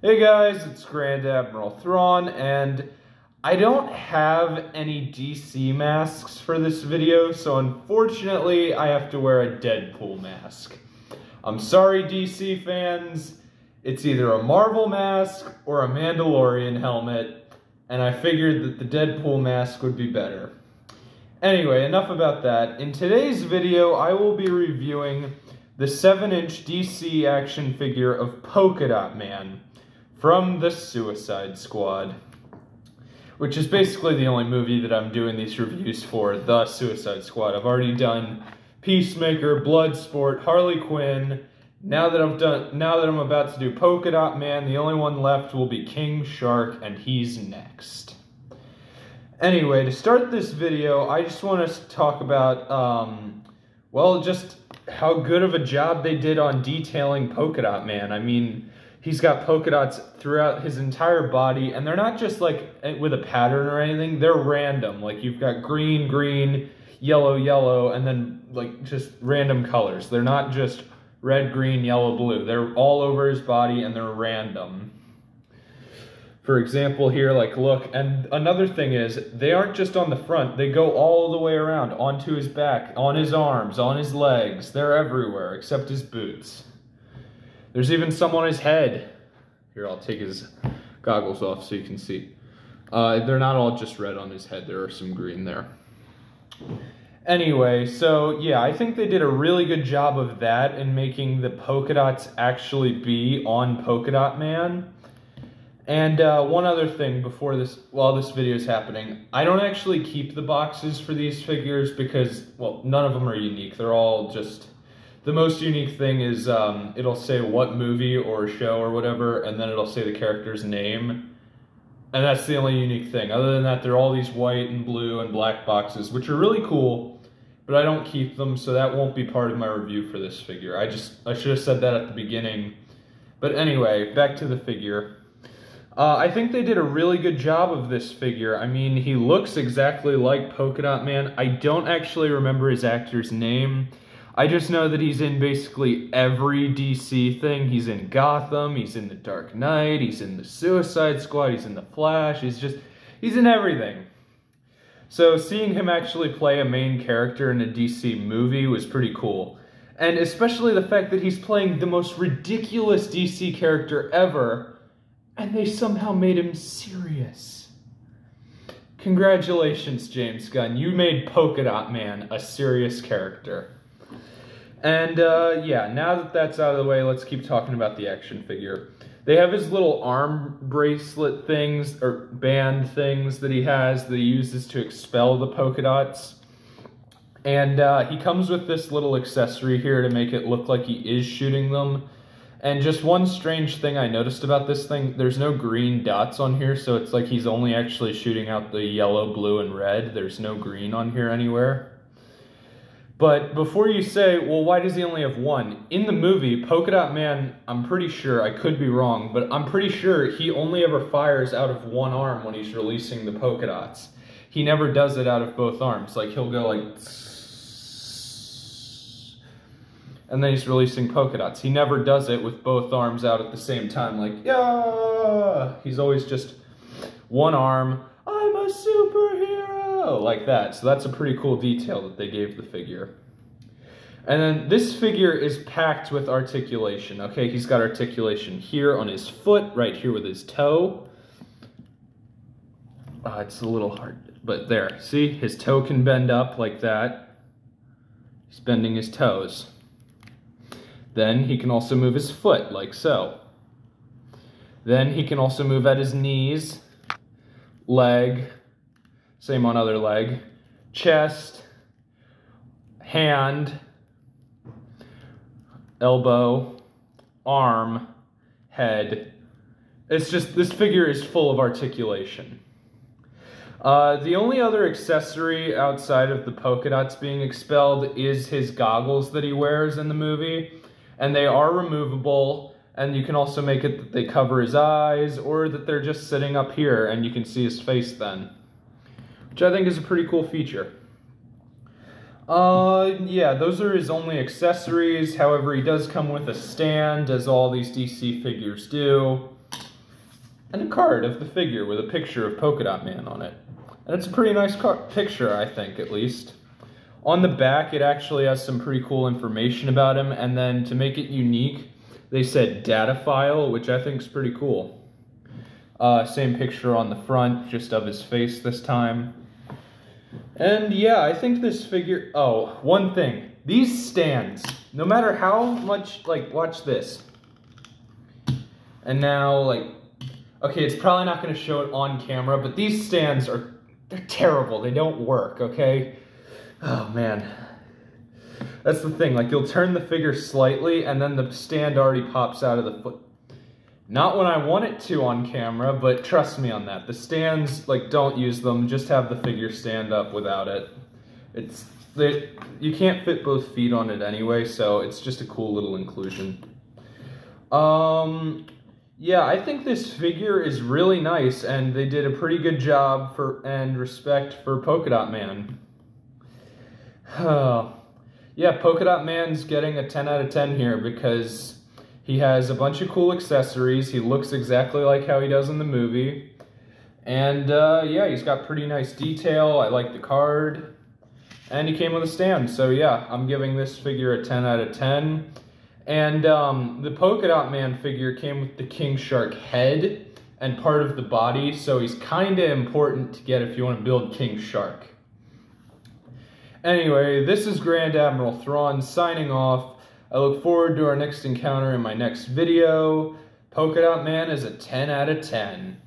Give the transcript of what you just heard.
Hey guys, it's Grand Admiral Thrawn, and I don't have any DC masks for this video, so unfortunately I have to wear a Deadpool mask. I'm sorry DC fans, it's either a Marvel mask or a Mandalorian helmet, and I figured that the Deadpool mask would be better. Anyway, enough about that. In today's video, I will be reviewing the 7-inch DC action figure of Polka-dot Man from the Suicide Squad, which is basically the only movie that I'm doing these reviews for, the Suicide Squad. I've already done Peacemaker, Bloodsport, Harley Quinn. Now that I'm about to do Polka-dot Man, the only one left will be King Shark, and he's next. Anyway, to start this video, I just want to talk about, well, just how good of a job they did on detailing Polka-dot Man. I mean, he's got polka dots throughout his entire body, and they're not just like with a pattern or anything, they're random. Like you've got green, green, yellow, yellow, and then like just random colors. They're not just red, green, yellow, blue. They're all over his body and they're random. For example here, like look, and another thing is, they aren't just on the front, they go all the way around, onto his back, on his arms, on his legs. They're everywhere, except his boots. There's even some on his head. Here, I'll take his goggles off so you can see. They're not all just red on his head. There are some green there. Anyway, so yeah, I think they did a really good job of that in making the polka dots actually be on Polka-dot Man. And one other thing before this, while this video is happening, I don't actually keep the boxes for these figures because, well, none of them are unique. They're all just... The most unique thing is it'll say what movie or show or whatever, and then it'll say the character's name. And that's the only unique thing. Other than that, they're all these white and blue and black boxes, which are really cool, but I don't keep them, so that won't be part of my review for this figure. I should have said that at the beginning. But anyway, back to the figure. I think they did a really good job of this figure. I mean, he looks exactly like Polka-dot Man. I don't actually remember his actor's name. I just know that he's in basically every DC thing. He's in Gotham, he's in The Dark Knight, he's in the Suicide Squad, he's in The Flash, he's in everything. So seeing him actually play a main character in a DC movie was pretty cool. And especially the fact that he's playing the most ridiculous DC character ever, and they somehow made him serious. Congratulations, James Gunn. You made Polka-dot Man a serious character. And yeah, now that that's out of the way, let's keep talking about the action figure. They have his little arm bracelet things, or band things that he has that he uses to expel the polka dots. And he comes with this little accessory here to make it look like he is shooting them. And just one strange thing I noticed about this thing, there's no green dots on here, so it's like he's only actually shooting out the yellow, blue, and red. There's no green on here anywhere. But before you say, well, why does he only have one? In the movie, Polka-dot Man, I'm pretty sure, I could be wrong, but I'm pretty sure he only ever fires out of one arm when he's releasing the polka dots. He never does it out of both arms. Like, he'll go like... and then he's releasing polka dots. He never does it with both arms out at the same time, like, yeah! He's always just one arm, I'm a superhero, like that. So that's a pretty cool detail that they gave the figure. And then this figure is packed with articulation. Okay, he's got articulation here on his foot, right here with his toe. It's a little hard, but there. See, his toe can bend up like that. He's bending his toes. Then he can also move his foot, like so. Then he can also move at his knees, leg, same on other leg, chest, hand, elbow, arm, head. It's just, this figure is full of articulation. The only other accessory outside of the polka dots being expelled is his goggles that he wears in the movie. And they are removable, and you can also make it that they cover his eyes, or that they're just sitting up here and you can see his face then. Which I think is a pretty cool feature. Yeah, those are his only accessories. However, he does come with a stand, as all these DC figures do. and a card of the figure with a picture of Polka-dot Man on it. And it's a pretty nice picture, I think, at least. On the back, it actually has some pretty cool information about him, and then to make it unique, they said data file, which I think is pretty cool. Same picture on the front, just of his face this time. And yeah, I think this figure... Oh, one thing. These stands, no matter how much... Like, watch this. And now, like... Okay, it's probably not going to show it on camera, but these stands are... They're terrible. They don't work, okay? Oh, man. That's the thing. Like, you'll turn the figure slightly, and then the stand already pops out of the foot. Not when I want it to on camera, but trust me on that. The stands, like, don't use them. Just have the figure stand up without it. You can't fit both feet on it anyway, so it's just a cool little inclusion. Yeah, I think this figure is really nice, and they did a pretty good job and respect for Polka-dot Man. Yeah, Polka-dot Man's getting a 10 out of 10 here because he has a bunch of cool accessories. He looks exactly like how he does in the movie. And yeah, he's got pretty nice detail. I like the card. And he came with a stand. So yeah, I'm giving this figure a 10 out of 10. And the Polka-dot Man figure came with the King Shark head and part of the body. So he's kind of important to get if you want to build King Shark. Anyway, this is Grand Admiral Thrawn signing off. I look forward to our next encounter in my next video. Polka-dot Man is a 10 out of 10.